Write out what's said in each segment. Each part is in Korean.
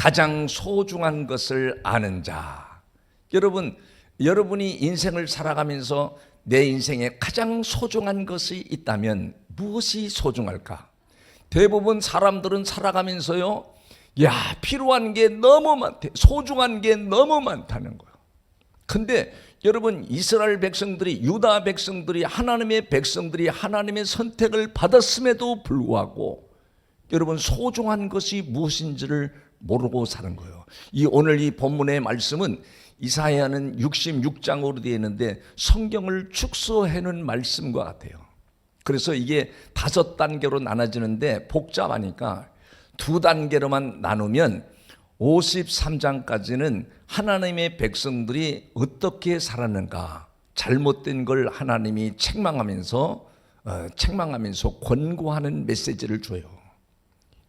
가장 소중한 것을 아는 자. 여러분이 인생을 살아가면서 내 인생에 가장 소중한 것이 있다면 무엇이 소중할까? 대부분 사람들은 살아가면서요, 필요한 게 너무 많대. 소중한 게 너무 많다는 거예요. 근데 여러분, 이스라엘 백성들이, 유다 백성들이, 하나님의 백성들이 하나님의 선택을 받았음에도 불구하고 여러분, 소중한 것이 무엇인지를 모르고 사는 거예요. 오늘 이 본문의 말씀은 이사야는 66장으로 되어 있는데 성경을 축소해놓은 말씀과 같아요. 그래서 이게 5단계로 나눠지는데 복잡하니까 2단계로만 나누면 53장까지는 하나님의 백성들이 어떻게 살았는가, 잘못된 걸 하나님이 책망하면서 권고하는 메시지를 줘요.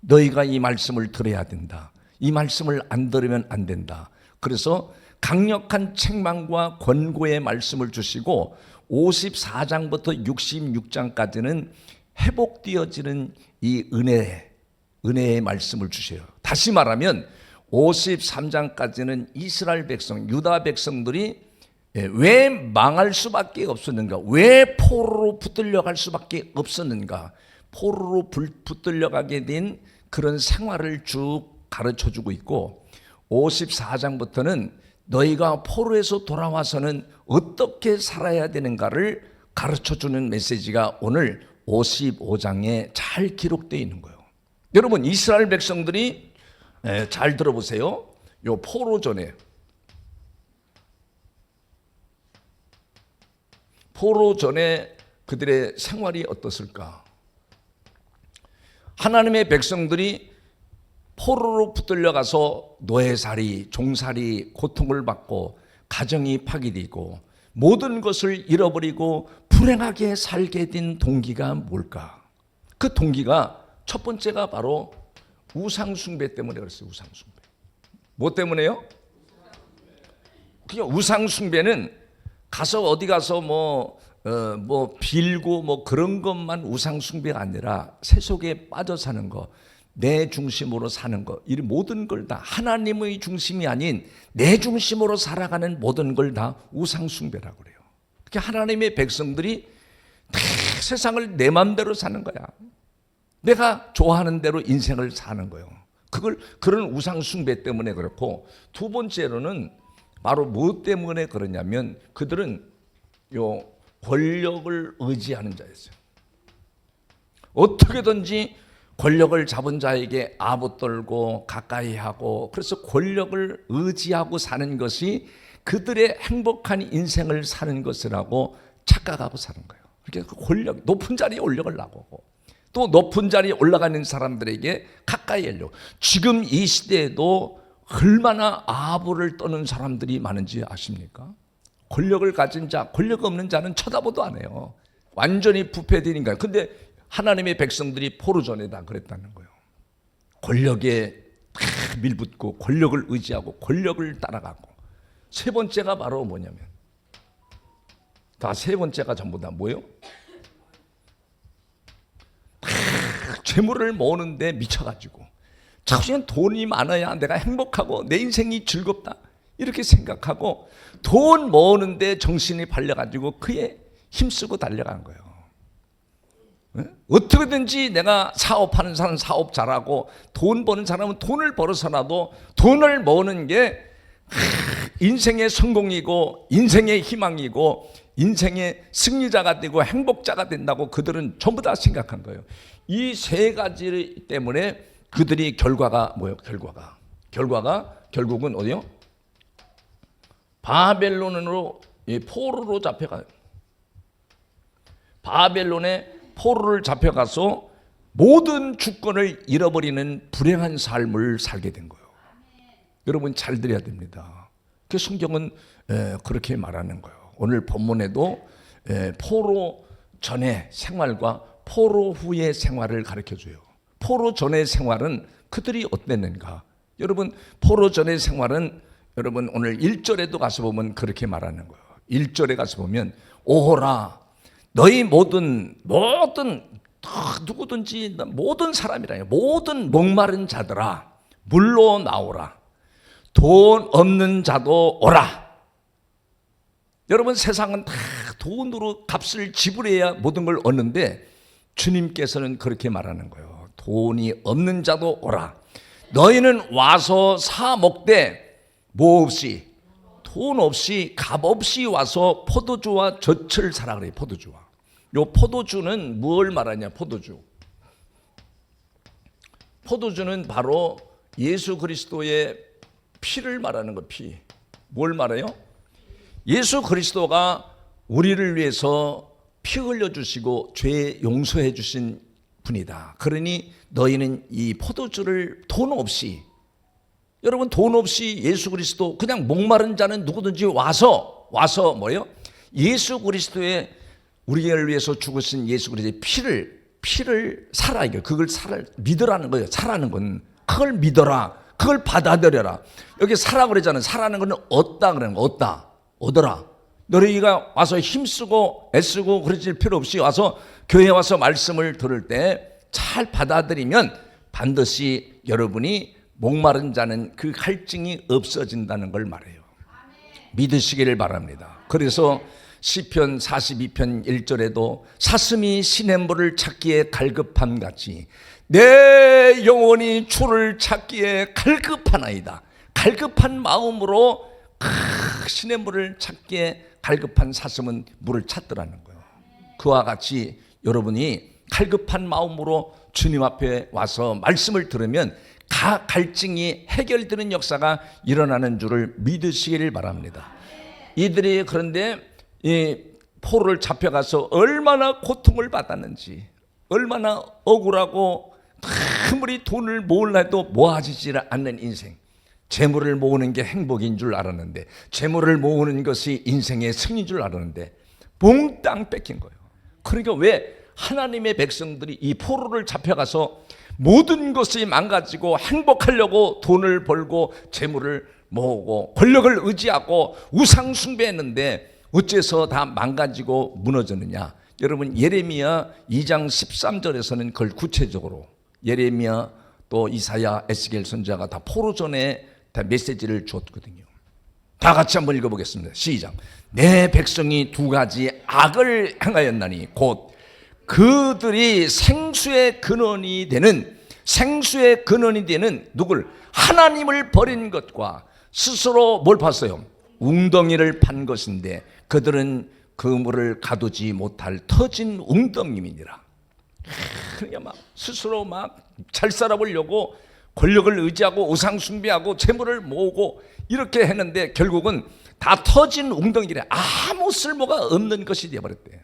너희가 이 말씀을 들어야 된다. 이 말씀을 안 들으면 안 된다. 그래서 강력한 책망과 권고의 말씀을 주시고 54장부터 66장까지는 회복되어지는 이 은혜의 말씀을 주셔요. 다시 말하면 53장까지는 이스라엘 백성, 유다 백성들이 왜 망할 수밖에 없었는가, 왜 포로로 붙들려갈 수밖에 없었는가, 포로로 붙들려가게 된 그런 생활을 쭉 가르쳐주고 있고, 54장부터는 너희가 포로에서 돌아와서는 어떻게 살아야 되는가를 가르쳐주는 메시지가 오늘 55장에 잘 기록되어 있는 거예요. 여러분, 이스라엘 백성들이 잘 들어보세요. 요 포로 전에 그들의 생활이 어떻을까? 하나님의 백성들이 포로로 붙들려가서 노예살이, 종살이, 고통을 받고 가정이 파괴되고 모든 것을 잃어버리고 불행하게 살게 된 동기가 뭘까? 그 동기가 첫 번째가 바로 우상숭배 때문에 그랬어요. 우상숭배. 뭐 때문에요? 그냥 우상숭배는 어디 가서 빌고 그런 것만 우상숭배가 아니라 세속에 빠져 사는 거, 내 중심으로 사는 거, 이 모든 걸 다 하나님의 중심이 아닌 내 중심으로 살아가는 모든 걸 다 우상숭배라고 그래요. 그러니까 하나님의 백성들이 다 세상을 내 맘대로 사는 거야. 내가 좋아하는 대로 인생을 사는 거예요. 그런 우상숭배 때문에 그렇고, 두 번째로는 바로 무엇 때문에 그러냐면 그들은 권력을 의지하는 자였어요. 어떻게든지 권력을 잡은 자에게 아부떨고 가까이 하고, 그래서 권력을 의지하고 사는 것이 그들의 행복한 인생을 사는 것이라고 착각하고 사는 거예요. 그러니까 높은 자리에 올라가려고, 또 높은 자리에 올라가는 사람들에게 가까이 하려고. 지금 이 시대에도 얼마나 아부를 떠는 사람들이 많은지 아십니까? 권력을 가진 자, 권력 없는 자는 쳐다보도 안 해요. 완전히 부패되니까. 근데 하나님의 백성들이 포로전에 다 그랬다는 거예요. 권력에 밀붙고 권력을 의지하고 권력을 따라가고. 세 번째가 바로 뭐냐면, 세 번째가 전부 다 뭐예요? 재물을 모으는데 미쳐가지고 자꾸는 돈이 많아야 내가 행복하고 내 인생이 즐겁다 이렇게 생각하고 돈 모으는데 정신이 팔려가지고 그에 힘쓰고 달려간 거예요. 어떻게든지 내가 사업하는 사람은 사업 잘하고 돈 버는 사람은 돈을 벌어서라도 돈을 모으는 게 인생의 성공이고 인생의 희망이고 인생의 승리자가 되고 행복자가 된다고 그들은 전부 다 생각한 거예요. 이 세 가지 때문에 그들이 결과가 뭐예요? 결과가 결국은 어디요? 바벨론으로 포로로 잡혀가요. 바벨론에 포로를 잡혀가서 모든 주권을 잃어버리는 불행한 삶을 살게 된 거예요. 여러분 잘 들어야 됩니다. 그 성경은 그렇게 말하는 거예요. 오늘 본문에도 포로 전의 생활과 포로 후의 생활을 가르쳐줘요. 포로 전의 생활은 그들이 어땠는가? 여러분 포로 전의 생활은 여러분 오늘 1절에도 가서 보면 그렇게 말하는 거예요. 1절에 가서 보면 오호라 너희 모든 누구든지 모든 사람이라요. 모든 목마른 자들아 물로 나오라. 돈 없는 자도 오라. 여러분, 세상은 다 돈으로 값을 지불해야 모든 걸 얻는데 주님께서는 그렇게 말하는 거예요. 돈이 없는 자도 오라. 너희는 와서 사 먹되 뭐 없이, 돈 없이, 값 없이 와서 포도주와 젖을 사라 그래요. 포도주와. 요 포도주는 뭘 말하냐? 포도주는 바로 예수 그리스도의 피를 말하는 거. 피. 뭘 말해요? 예수 그리스도가 우리를 위해서 피 흘려주시고 죄 용서해 주신 분이다. 그러니 너희는 이 포도주를 돈 없이, 여러분, 돈 없이 예수 그리스도, 그냥 목마른 자는 누구든지 와서 뭐예요? 예수 그리스도의, 우리를 위해서 죽으신 예수 그리스도의 피를 사라. 이게 그걸 믿으라는 거예요. 사라는 건 그걸 믿어라. 그걸 받아들여라. 여기 사라 그러잖아요. 사라는 건 얻다 그러는 거. 얻어라. 너희가 와서 힘쓰고 애쓰고 그러실 필요 없이 와서 교회에 와서 말씀을 들을 때 잘 받아들이면 반드시 여러분이 목마른 자는 그 갈증이 없어진다는 걸 말해요. 믿으시기를 바랍니다. 그래서 시편 42편 1절에도 사슴이 시냇물을 찾기에 갈급함 같이 내 영혼이 주를 찾기에 갈급하나이다. 갈급한 마음으로 시냇물을 찾기에 갈급한 사슴은 물을 찾더라는 거예요. 그와 같이 여러분이 갈급한 마음으로 주님 앞에 와서 말씀을 들으면 갈증이 해결되는 역사가 일어나는 줄을 믿으시기를 바랍니다. 이들이 그런데 이 포로를 잡혀가서 얼마나 고통을 받았는지, 얼마나 억울하고 아무리 돈을 모으려 해도 모아지지 않는 인생, 재물을 모으는 게 행복인 줄 알았는데, 재물을 모으는 것이 인생의 승인 줄 알았는데 몽땅 뺏긴 거예요. 그러니까 왜 하나님의 백성들이 이 포로를 잡혀가서 모든 것이 망가지고 행복하려고 돈을 벌고 재물을 모으고 권력을 의지하고 우상 숭배했는데 어째서 다 망가지고 무너졌느냐? 여러분, 예레미야 2장 13절에서는 그걸 구체적으로, 예레미야 또 이사야, 에스겔 선지자가 다 포로전에 다 메시지를 줬거든요. 다 같이 한번 읽어보겠습니다. 시작. 내 백성이 두 가지 악을 행하였나니 곧 그들이 생수의 근원이 되는 누굴? 하나님을 버린 것과 스스로 뭘 봤어요? 웅덩이를 판 것인데 그들은 그 물을 가두지 못할 터진 웅덩이니라. 그러니까 막 스스로 막 잘 살아보려고 권력을 의지하고 우상 숭배하고 재물을 모으고 이렇게 했는데 결국은 다 터진 웅덩이래. 아무 쓸모가 없는 것이 되어버렸대요.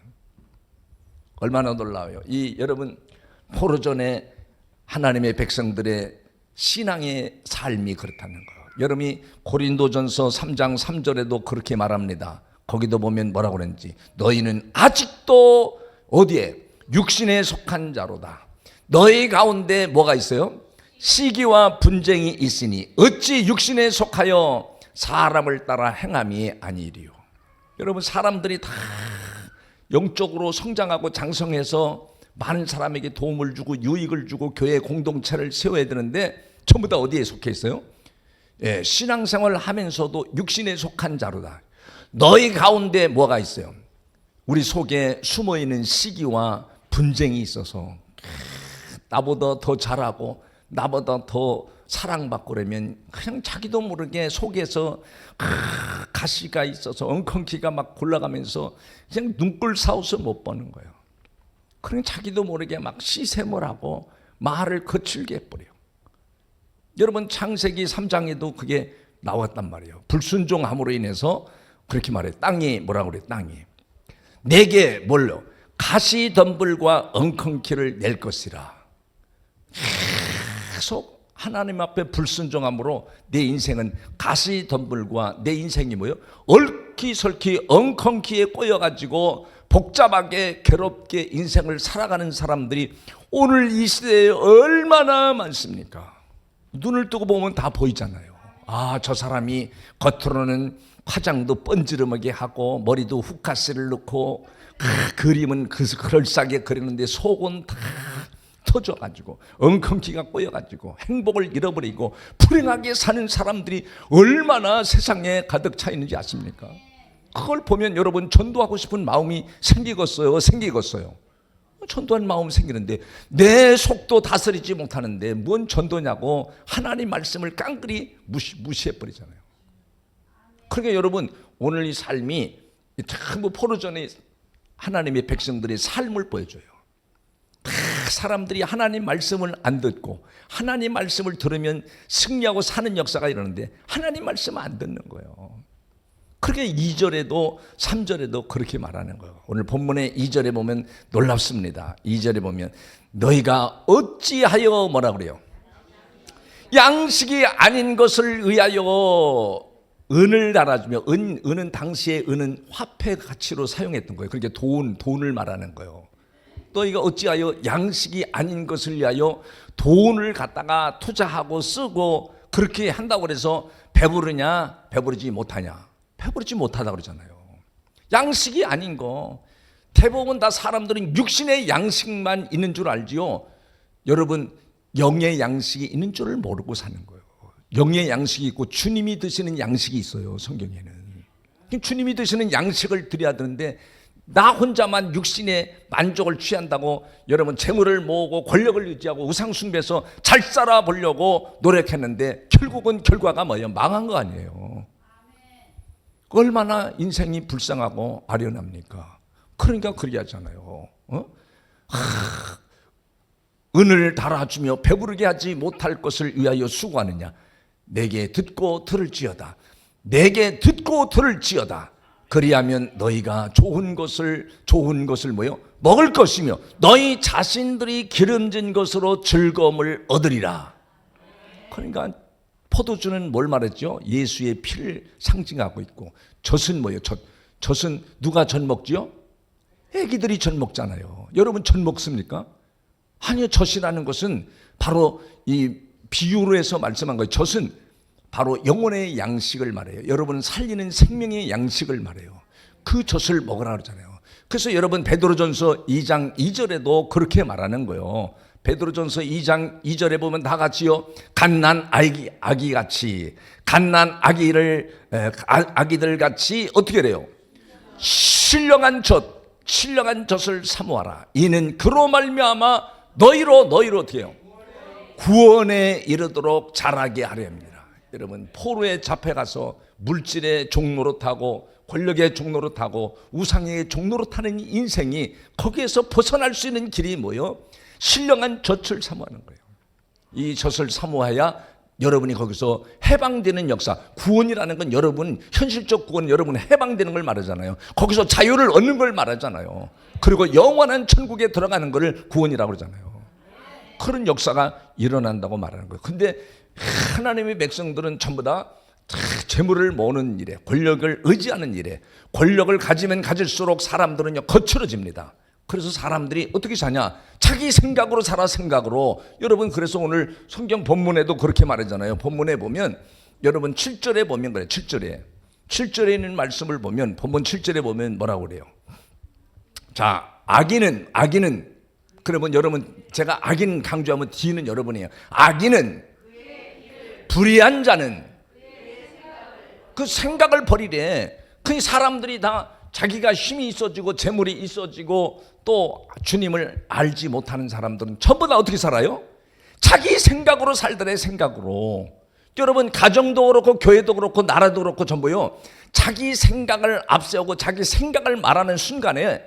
얼마나 놀라워요. 여러분, 포로전에 하나님의 백성들의 신앙의 삶이 그렇다는 거예요. 여러분이 고린도전서 3장 3절에도 그렇게 말합니다. 거기도 보면 뭐라고 그랬는지, 너희는 아직도 어디에? 육신에 속한 자로다. 너희 가운데 뭐가 있어요? 시기와 분쟁이 있으니 어찌 육신에 속하여 사람을 따라 행함이 아니리요. 여러분, 사람들이 다 영적으로 성장하고 장성해서 많은 사람에게 도움을 주고 유익을 주고 교회 공동체를 세워야 되는데 전부 다 어디에 속해 있어요? 신앙생활을 하면서도 육신에 속한 자로다. 너희 가운데 뭐가 있어요? 우리 속에 숨어있는 시기와 분쟁이 있어서 나보다 더 잘하고 나보다 더 사랑받고 그러면 그냥 자기도 모르게 속에서 가시가 있어서 엉컹키가 막 골라가면서 그냥 눈꼴 사워서 못 보는 거예요. 그러니 자기도 모르게 막 시샘을 하고 말을 거칠게 해버려요. 여러분, 창세기 3장에도 그게 나왔단 말이에요. 불순종함으로 인해서 그렇게 말해요. 땅이 뭐라고 그래요? 땅이 내게 뭘요? 가시덤불과 엉컹키를 낼 것이라. 계속 하나님 앞에 불순종함으로 내 인생은 가시덤불과 내 인생이 뭐예요? 얽히설키 엉컹키에 꼬여가지고 복잡하게 괴롭게 인생을 살아가는 사람들이 오늘 이 시대에 얼마나 많습니까? 눈을 뜨고 보면 다 보이잖아요. 아, 저 사람이 겉으로는 화장도 번지르르하게 하고 머리도 후카스를 넣고 그림은 그럴싸하게 그리는데 속은 다 터져가지고 엉겅퀴가 꼬여가지고 행복을 잃어버리고 불행하게 사는 사람들이 얼마나 세상에 가득 차 있는지 아십니까? 그걸 보면 여러분 전도하고 싶은 마음이 생기겠어요? 전도한 마음 생기는데 내 속도 다스리지 못하는데 뭔 전도냐고 하나님 말씀을 깡그리 무시해버리잖아요. 그러니까 여러분 오늘 이 삶이 전부 포로전의 하나님의 백성들의 삶을 보여줘요. 사람들이 하나님 말씀을 안 듣고 하나님 말씀을 들으면 승리하고 사는 역사가 일어나는데 하나님 말씀을 안 듣는 거예요. 그렇게 2절에도 3절에도 그렇게 말하는 거예요. 오늘 본문의 2절에 보면 놀랍습니다. 2절에 보면 너희가 어찌하여 뭐라 그래요? 양식이 아닌 것을 의하여 은을 달아주며 은은 당시에 은은 화폐 가치로 사용했던 거예요. 그러니까 돈을 말하는 거예요. 너희가 어찌하여 양식이 아닌 것을 위하여 돈을 갖다가 투자하고 쓰고 그렇게 한다고 그래서 배부르냐? 배부르지 못하냐? 배부르지 못하다 그러잖아요. 양식이 아닌 거 대부분 다 사람들은 육신의 양식만 있는 줄 알지요. 여러분 영의 양식이 있는 줄을 모르고 사는 거예요. 영의 양식이 있고 주님이 드시는 양식이 있어요. 성경에는 주님이 드시는 양식을 드려야 되는데 나 혼자만 육신의 만족을 취한다고 여러분 재물을 모으고 권력을 유지하고 우상 숭배해서 잘 살아보려고 노력했는데 결국은 결과가 뭐예요? 망한 거 아니에요. 얼마나 인생이 불쌍하고 아련합니까? 그러니까 그리 하잖아요. 은을 달아주며 배부르게 하지 못할 것을 위하여 수고하느냐? 내게 듣고 들을지어다. 내게 듣고 들을지어다. 그리하면 너희가 좋은 것을 뭐요? 먹을 것이며 너희 자신들이 기름진 것으로 즐거움을 얻으리라. 그러니까 포도주는 뭘 말했죠? 예수의 피를 상징하고 있고 젖은 뭐예요? 젖은 누가 젖 먹지요? 애기들이 젖 먹잖아요. 여러분 젖 먹습니까? 아니요. 젖이라는 것은 바로 이 비유로 해서 말씀한 거예요. 젖은 바로 영혼의 양식을 말해요. 여러분 살리는 생명의 양식을 말해요. 그 젖을 먹으라 그러잖아요. 그래서 여러분 베드로전서 2장 2절에도 그렇게 말하는 거예요. 베드로전서 2장 2절에 보면 다 같이요. 갓난 아기같이 갓난 아기들 같이 어떻게 돼요? 신령한 젖을 사모하라. 이는 그로 말미암아 너희로 어떻게 해요? 구원에 이르도록 자라게 하려 합니다. 여러분 포로에 잡혀가서 물질의 종로로 타고 권력의 종로로 타고 우상의 종로로 타는 인생이 거기에서 벗어날 수 있는 길이 뭐예요? 신령한 젖을 사모하는 거예요. 이 젖을 사모해야 여러분이 거기서 해방되는 역사, 구원이라는 건 여러분 현실적 구원, 여러분 해방되는 걸 말하잖아요. 거기서 자유를 얻는 걸 말하잖아요. 그리고 영원한 천국에 들어가는 걸 구원이라고 그러잖아요. 그런 역사가 일어난다고 말하는 거예요. 근데 하나님의 백성들은 전부 다 재물을 모으는 일에, 권력을 의지하는 일에, 권력을 가지면 가질수록 사람들은요 거칠어집니다. 그래서 사람들이 어떻게 사냐? 자기 생각으로 살아. 생각으로. 여러분 그래서 오늘 성경 본문에도 그렇게 말하잖아요. 본문에 보면 여러분 7절에 보면 그래요. 7절에 있는 말씀을 보면 본문 7절에 보면 뭐라고 그래요? 자, 악인은 그러면 여러분 제가 악인 강조하면 뒤는 여러분이에요. 악인은 불의한 자는 그 생각을 버리래. 그 사람들이 다 자기가 힘이 있어지고 재물이 있어지고 또 주님을 알지 못하는 사람들은 전부 다 어떻게 살아요? 자기 생각으로 살더래. 생각으로. 여러분 가정도 그렇고 교회도 그렇고 나라도 그렇고 전부요 자기 생각을 앞세우고 자기 생각을 말하는 순간에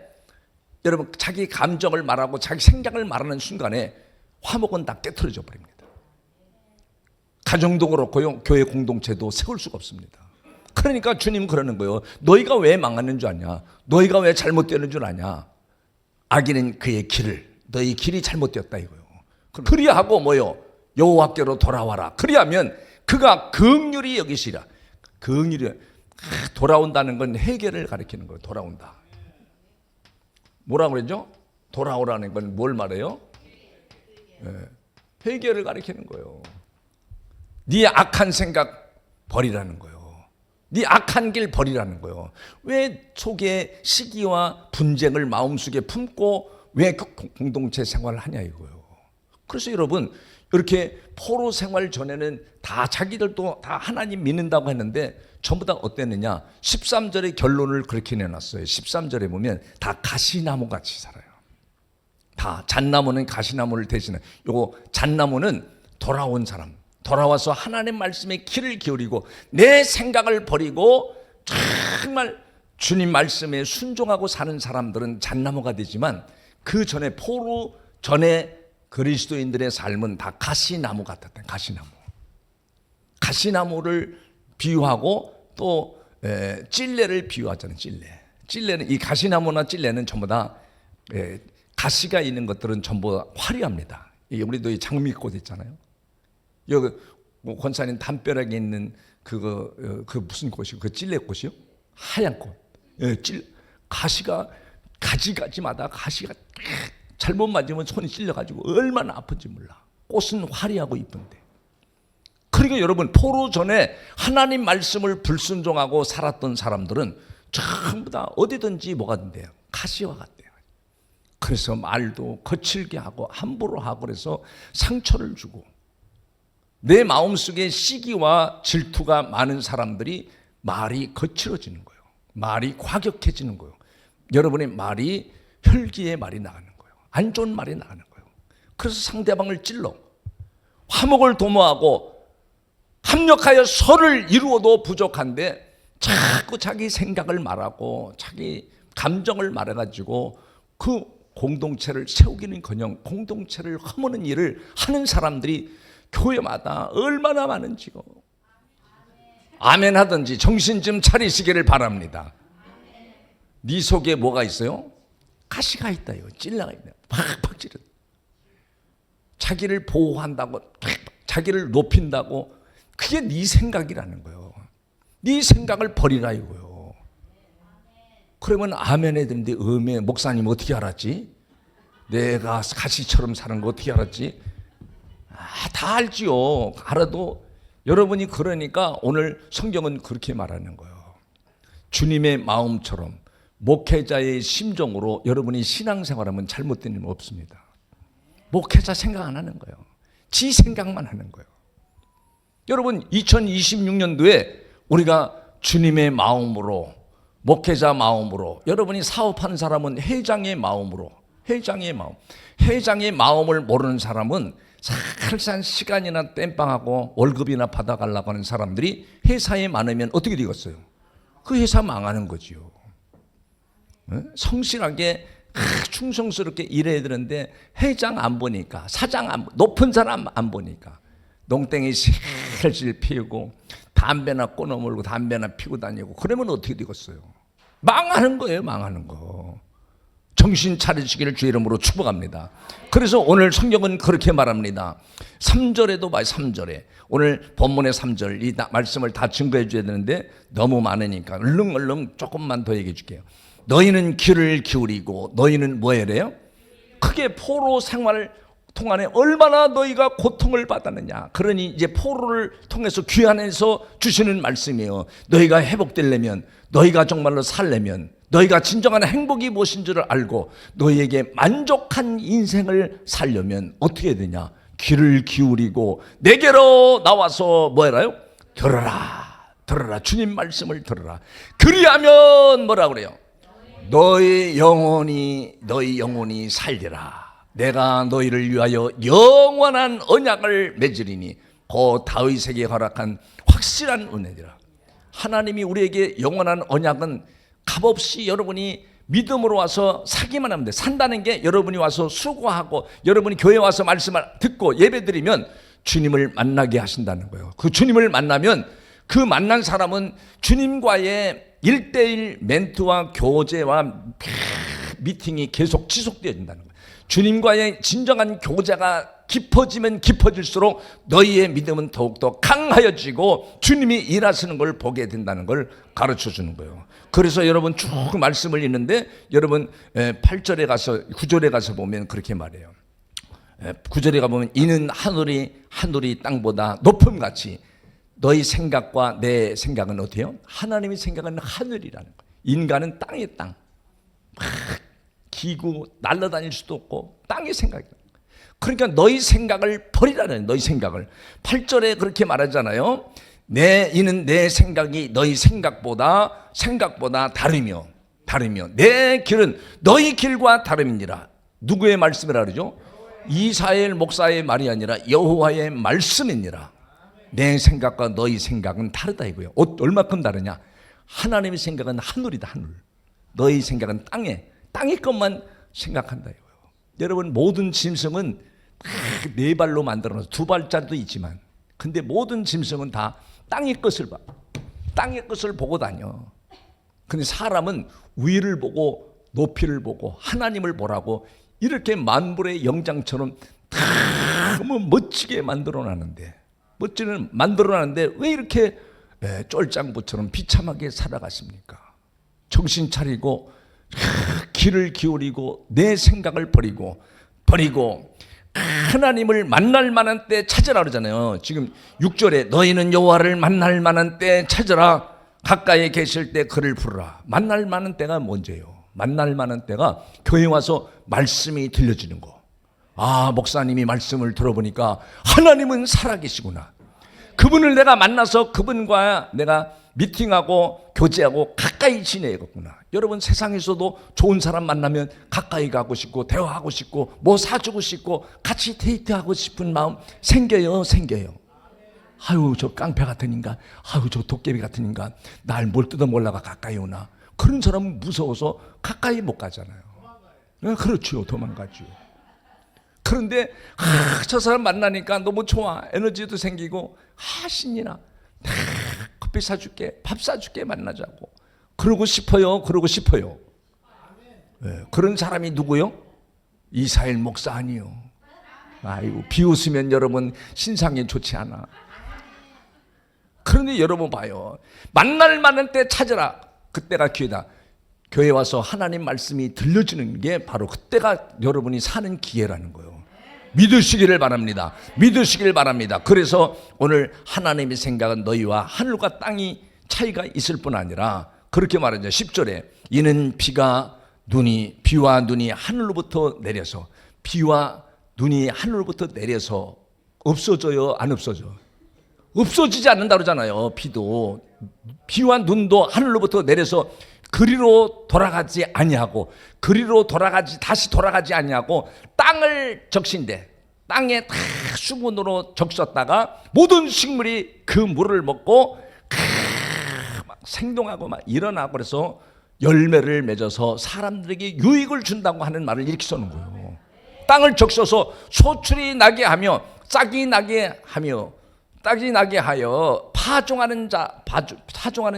여러분 자기 감정을 말하고 자기 생각을 말하는 순간에 화목은 다 깨트려져 버립니다. 가정도 그렇고요 교회 공동체도 세울 수가 없습니다. 그러니까 주님 그러는 거예요. 너희가 왜 망하는 줄 아냐? 너희가 왜 잘못되는 줄 아냐? 악인은 그의 너희 길이 잘못되었다 이거요. 그리하고 뭐요? 여호와께로 돌아와라. 그리하면 그가 긍휼히 여기시라. 긍휼히 돌아온다는 건 회개를 가리키는 거예요. 돌아온다. 뭐라고 그러죠? 돌아오라는 건 뭘 말해요? 회개를 가리키는 거예요. 네 악한 생각 버리라는 거예요. 네 악한 길 버리라는 거예요. 왜 속에 시기와 분쟁을 마음속에 품고 왜 공동체 생활을 하냐 이거예요. 그래서 여러분 이렇게 포로 생활 전에는 다 자기들도 다 하나님 믿는다고 했는데 전부 다 어땠느냐? 13절의 결론을 그렇게 내놨어요. 13절에 보면 다 가시나무 같이 살아요. 다 잣나무는 가시나무를 대신해. 요거 잣나무는 돌아온 사람, 돌아와서 하나님 말씀에 귀를 기울이고 내 생각을 버리고 정말 주님 말씀에 순종하고 사는 사람들은 잣나무가 되지만 그 전에 포로 전에 그리스도인들의 삶은 다 가시나무 같았다. 가시나무를 비유하고 또 찔레를 비유하잖아요. 찔레는 이 가시나무나 찔레는 전부 다 가시가 있는 것들은 전부 화려합니다. 우리도 이 장미꽃 있잖아요. 여기 권사님 담벼락에 있는 그 무슨 꽃이요? 그 찔레꽃이요? 하얀 꽃. 가시가 가지가지마다 가시가 잘못 맞으면 손이 찔려가지고 얼마나 아픈지 몰라. 꽃은 화려하고 이쁜데. 그러니까 여러분 포로 전에 하나님 말씀을 불순종하고 살았던 사람들은 전부 다 어디든지 뭐가 된대요? 가시와 같대요. 그래서 말도 거칠게 하고 함부로 하고 그래서 상처를 주고 내 마음속에 시기와 질투가 많은 사람들이 말이 거칠어지는 거예요. 말이 과격해지는 거예요. 여러분의 말이 혈기의 말이 나가는 거예요. 안 좋은 말이 나가는 거예요. 그래서 상대방을 찔러 화목을 도모하고 합력하여 설을 이루어도 부족한데 자꾸 자기 생각을 말하고 자기 감정을 말해가지고 그 공동체를 세우기는커녕 공동체를 허무는 일을 하는 사람들이 교회마다 얼마나 많은지요. 아멘 하든지 정신 좀 차리시기를 바랍니다. 네 속에 뭐가 있어요? 가시가 있다요. 찔러가 있다. 팍팍 찌르. 자기를 보호한다고, 자기를 높인다고, 그게 네 생각이라는 거예요. 네 생각을 버리라 이거요. 그러면 아멘 해야 되는데 목사님 어떻게 알았지? 내가 가시처럼 사는 거 어떻게 알았지? 다 알지요. 알아도 여러분이 그러니까 오늘 성경은 그렇게 말하는 거예요. 주님의 마음처럼 목회자의 심정으로 여러분이 신앙생활하면 잘못된 일 없습니다. 목회자 생각 안 하는 거예요. 지 생각만 하는 거예요. 여러분 2026년도에 우리가 주님의 마음으로 목회자 마음으로 여러분이 사업하는 사람은 회장의 마음으로 회장의 마음을 모르는 사람은 살살 시간이나 땜빵하고 월급이나 받아가려고 하는 사람들이 회사에 많으면 어떻게 되겠어요? 그 회사 망하는 거지요. 성실하게 충성스럽게 일해야 되는데 회장 안 보니까 사장 높은 사람 안 보니까 농땡이 실실 피우고 담배나 끊어물고 담배나 피고 다니고 그러면 어떻게 되겠어요? 망하는 거예요. 망하는 거. 정신 차리시기를 주의 이름으로 축복합니다. 그래서 오늘 성경은 그렇게 말합니다. 3절에도 봐요. 3절에 오늘 본문의 3절 이 말씀을 다 증거해 줘야 되는데 너무 많으니까 얼렁얼렁 조금만 더 얘기해 줄게요. 너희는 귀를 기울이고 너희는 뭐 해래요? 크게 포로 생활을 통안에 얼마나 너희가 고통을 받았느냐. 그러니 이제 포로를 통해서 귀환해서 주시는 말씀이에요. 너희가 회복되려면 너희가 정말로 살려면 너희가 진정한 행복이 무엇인 줄을 알고 너희에게 만족한 인생을 살려면 어떻게 해야 되냐. 귀를 기울이고 내게로 나와서 뭐 해라요? 들어라. 주님 말씀을 들어라. 그리하면 뭐라 그래요? 너희 영혼이 살리라. 내가 너희를 위하여 영원한 언약을 맺으리니 곧 다윗에게 허락한 확실한 은혜니라. 하나님이 우리에게 영원한 언약은 값없이 여러분이 믿음으로 와서 사기만 하면 돼. 산다는 게 여러분이 와서 수고하고 여러분이 교회 와서 말씀을 듣고 예배드리면 주님을 만나게 하신다는 거예요. 그 주님을 만나면 그 만난 사람은 주님과의 1대1 멘트와 교제와 미팅이 계속 지속되어진다는 거예요. 주님과의 진정한 교제가 깊어지면 깊어질수록 너희의 믿음은 더욱더 강하여지고 주님이 일하시는 걸 보게 된다는 걸 가르쳐 주는 거예요. 그래서 여러분 쭉 말씀을 읽는데 여러분 8절에 가서 9절에 가서 보면 그렇게 말해요. 9절에 가보면 이는 하늘이 땅보다 높음같이 너희 생각과 내 생각은 어때요? 하나님의 생각은 하늘이라는 거예요. 인간은 땅의 땅. 막 기고 날아다닐 수도 없고 땅의 생각이에요. 그러니까 너희 생각을 버리라는, 너희 생각을. 8절에 그렇게 말하잖아요. 이는 내 생각이 너희 생각보다 다르며 내 길은 너희 길과 다름이니라. 누구의 말씀이라 그러죠? 이사엘 목사의 말이 아니라 여호와의 말씀이니라. 내 생각과 너희 생각은 다르다 이거예요. 얼마큼 다르냐? 하나님의 생각은 하늘이다, 하늘. 너희 생각은 땅의 것만 생각한다 이거예요. 여러분, 모든 짐승은 네 발로 만들어서 두 발짜리도 있지만, 근데 모든 짐승은 다 땅의 것을 봐. 땅의 것을 보고 다녀. 근데 사람은 위를 보고 높이를 보고 하나님을 보라고 이렇게 만물의 영장처럼 너무 멋지게 만들어놨는데 왜 이렇게 쫄짱부처럼 비참하게 살아갔습니까? 정신 차리고 귀를 기울이고 내 생각을 버리고 하나님을 만날 만한 때 찾으라 그러잖아요. 지금 6절에 너희는 여호와를 만날 만한 때 찾으라. 가까이 계실 때 그를 부르라. 만날 만한 때가 뭔지예요? 만날 만한 때가 교회 와서 말씀이 들려지는 거. 아, 목사님이 말씀을 들어보니까 하나님은 살아계시구나. 그분을 내가 만나서 그분과 내가 미팅하고 교제하고 가까이 지내야겠구나. 여러분, 세상에서도 좋은 사람 만나면 가까이 가고 싶고 대화하고 싶고 뭐 사주고 싶고 같이 데이트하고 싶은 마음 생겨요. 아유, 저 깡패 같은 인간, 아유, 저 도깨비 같은 인간, 날 뭘 뜯어 몰라가 가까이 오나. 그런 사람은 무서워서 가까이 못 가잖아요. 그렇죠, 도망가죠. 그런데 저 사람 만나니까 너무 좋아, 에너지도 생기고, 신이나 커피 사줄게, 밥 사줄게, 만나자고 그러고 싶어요. 그런 사람이 누구요? 이사엘 목사 아니요. 아이고, 비웃으면 여러분 신상이 좋지 않아. 그런데 여러분 봐요. 만날 만한 때 찾으라. 그때가 기회다. 교회 와서 하나님 말씀이 들려지는 게 바로 그때가 여러분이 사는 기회라는 거예요. 믿으시기를 바랍니다. 그래서 오늘 하나님의 생각은 너희와 하늘과 땅이 차이가 있을 뿐 아니라 그렇게 말하죠. 10절에 이는 비와 눈이 하늘로부터 내려서, 비와 눈이 하늘로부터 내려서 없어져요, 안 없어져? 없어지지 않는다 그러잖아요. 비와 눈도 하늘로부터 내려서 그리로 돌아가지 아니하고, 다시 돌아가지 아니하고 땅을 적신대. 땅에 다 수분으로 적셨다가 모든 식물이 그 물을 먹고 막 생동하고 막 일어나고, 그래서 열매를 맺어서 사람들에게 유익을 준다고 하는 말을 이렇게 써놓은 거예요. 땅을 적셔서 소출이 나게 하며 싹이 나게 하여 파종하는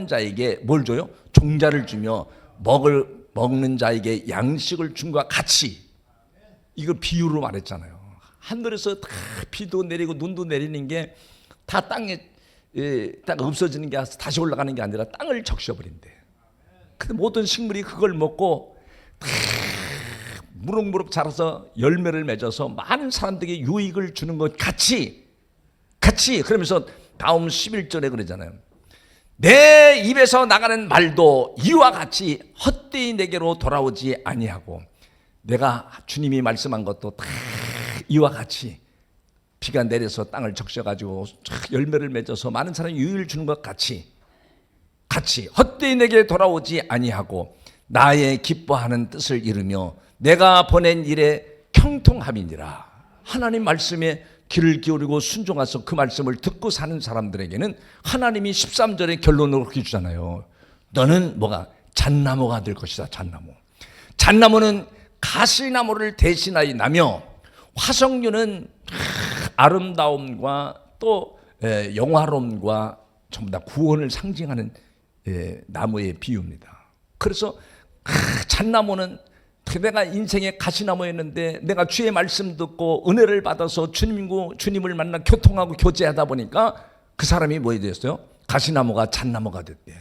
자에게 뭘 줘요? 종자를 주며 먹는 자에게 양식을 준과 같이. 이걸 비유로 말했잖아요. 하늘에서 다 비도 내리고 눈도 내리는 게 다 땅에 딱 없어지는 게 다시 올라가는 게 아니라 땅을 적셔버린대. 근데 모든 식물이 그걸 먹고 다 무럭무럭 자라서 열매를 맺어서 많은 사람들에게 유익을 주는 것 같이. 그러면서 다음 11절에 그러잖아요. 내 입에서 나가는 말도 이와 같이 헛되이 내게로 돌아오지 아니하고, 내가 주님이 말씀한 것도 다 이와 같이 비가 내려서 땅을 적셔가지고 열매를 맺어서 많은 사람이 유익을 주는 것 같이 헛되이 내게 돌아오지 아니하고 나의 기뻐하는 뜻을 이루며 내가 보낸 일에 형통함이니라. 하나님 말씀에 귀를 기울이고 순종해서 그 말씀을 듣고 사는 사람들에게는 하나님이 13절의 결론으로 그렇게 주잖아요. 너는 뭐가? 잣나무가 될 것이다. 잣나무는 가시나무를 대신하여 나며, 화석류는 아름다움과 또 영화로움과 전부 다 구원을 상징하는 나무의 비유입니다. 그래서 잣나무는 내가 인생의 가시나무였는데 내가 주의 말씀 듣고 은혜를 받아서 주님을 만나 교통하고 교제하다 보니까 그 사람이 뭐가 됐어요? 가시나무가 잣나무가 됐대.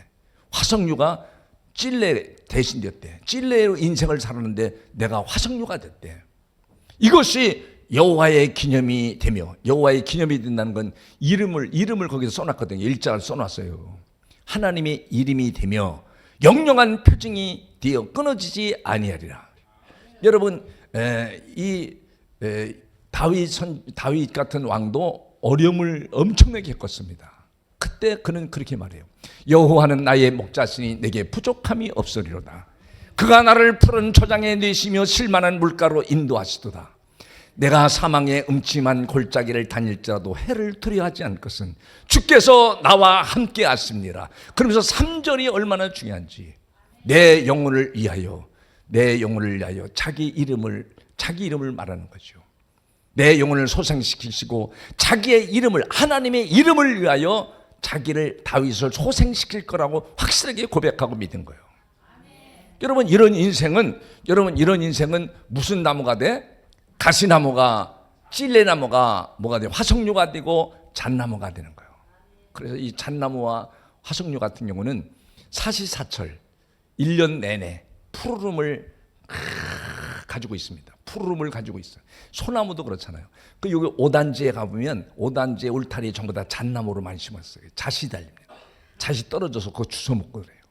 화석류가 찔레 대신 됐대. 찔레로 인생을 살았는데 내가 화석류가 됐대. 이것이 여호와의 기념이 되며, 여호와의 기념이 된다는 건 이름을 거기서 써놨거든요. 일자를 써놨어요. 하나님의 이름이 되며 영영한 표징이 되어 끊어지지 아니하리라. 여러분, 이 다윗 같은 왕도 어려움을 엄청나게 겪었습니다. 그때 그는 그렇게 말해요. 여호와는 나의 목자시니 내게 부족함이 없으리로다. 그가 나를 푸른 초장에 내쉬며 실만한 물가로 인도하시도다. 내가 사망의 음침한 골짜기를 다닐지라도 해를 두려워하지 않을 것은 주께서 나와 함께 하십니다. 그러면서 3절이 얼마나 중요한지, 내 영혼을 위하여 자기 이름을 말하는 거죠. 내 영혼을 소생시키시고 자기의 이름을, 하나님의 이름을 위하여 자기를, 다윗을 소생시킬 거라고 확실하게 고백하고 믿은 거예요. 여러분 이런 인생은 무슨 나무가 돼? 가시나무가, 찔레나무가 뭐가 돼? 화석류가 되고 잣나무가 되는 거예요. 그래서 이 잣나무와 화석류 같은 경우는 사시사철 1년 내내 푸르름을 가지고 있습니다. 푸르름을 가지고 있어요. 소나무도 그렇잖아요. 그 여기 5단지에 가보면 5단지의 울타리 전부 다 잣나무로 많이 심었어요. 잣이 달립니다. 잣이 떨어져서 그거 주워 먹고 그래요.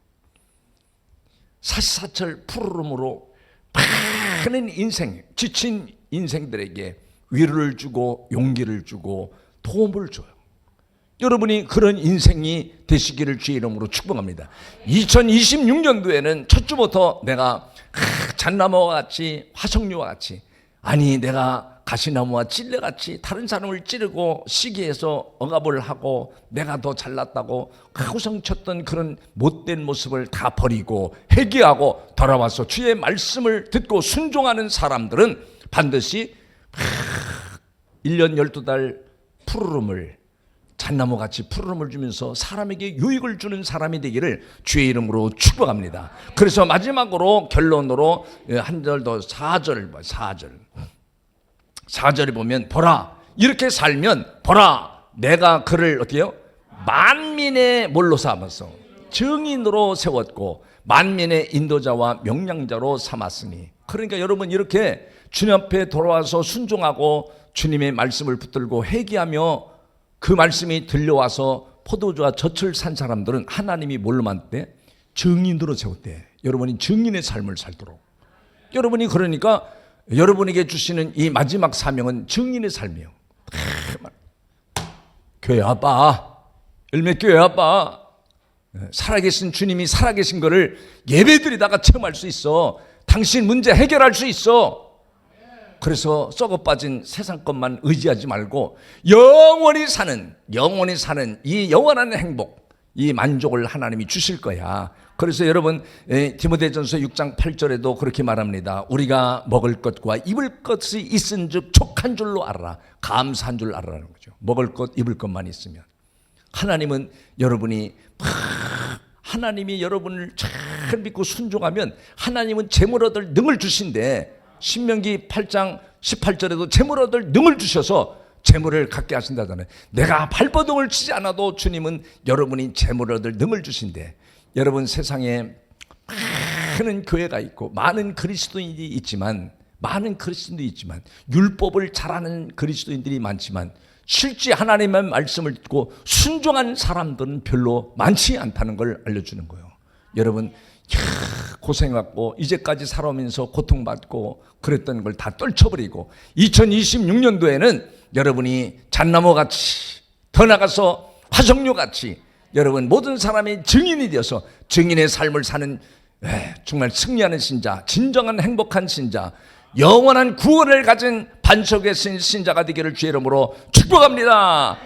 사시사철 푸르름으로 많은 인생, 지친 인생들에게 위로를 주고 용기를 주고 도움을 줘요. 여러분이 그런 인생이 되시기를 주의 이름으로 축복합니다. 2026년도에는 첫 주부터 내가 잣나무와 같이, 화석류와 같이, 아니 내가 가시나무와 찔레같이 다른 사람을 찌르고 시기해서 억압을 하고 내가 더 잘났다고 가구성쳤던 그런 못된 모습을 다 버리고 회개하고 돌아와서 주의 말씀을 듣고 순종하는 사람들은 반드시 1년 12달 푸르름을, 잣나무같이 푸르름을 주면서 사람에게 유익을 주는 사람이 되기를 주의 이름으로 축복합니다. 그래서 마지막으로 결론으로 한 절 더, 4절에 보면, 보라, 이렇게 살면, 보라, 내가 그를 어때요? 만민의 뭘로 삼아서 증인으로 세웠고 만민의 인도자와 명령자로 삼았으니. 그러니까 여러분 이렇게 주님 앞에 돌아와서 순종하고 주님의 말씀을 붙들고 회개하며 그 말씀이 들려와서 포도주와 젖을 산 사람들은 하나님이 뭘로 만들대? 증인으로 세웠대. 여러분이 증인의 삶을 살도록. 여러분이 그러니까 여러분에게 주시는 이 마지막 사명은 증인의 삶이에요. 교회 아빠, 열매교회 아빠, 살아계신 주님이 살아계신 거를 예배드리다가 체험할 수 있어. 당신 문제 해결할 수 있어. 그래서 썩어 빠진 세상 것만 의지하지 말고 영원히 사는 이 영원한 행복, 이 만족을 하나님이 주실 거야. 그래서 여러분 디모데전서 6장 8절에도 그렇게 말합니다. 우리가 먹을 것과 입을 것이 있은즉 족한 줄로 알아라. 감사한 줄 알아라는 거죠. 먹을 것, 입을 것만 있으면. 하나님은 하나님이 여러분을 잘 믿고 순종하면 하나님은 재물 얻을 능을 주신대. 신명기 8장 18절에도 재물 얻을 능을 주셔서 재물을 갖게 하신다잖아요. 내가 발버둥을 치지 않아도 주님은 여러분이 재물 얻을 능을 주신대. 여러분 세상에 많은 교회가 있고 많은 그리스도인이 있지만 율법을 잘하는 그리스도인들이 많지만 실제 하나님의 말씀을 듣고 순종한 사람들은 별로 많지 않다는 걸 알려주는 거예요. 여러분 고생했고 이제까지 살아오면서 고통받고 그랬던 걸 다 떨쳐버리고 2026년도에는 여러분이 잣나무같이, 더 나가서 화석류같이 여러분 모든 사람이 증인이 되어서 증인의 삶을 사는 정말 승리하는 신자, 진정한 행복한 신자, 영원한 구원을 가진 반석의 신자가 되기를 주의 이름으로 축복합니다.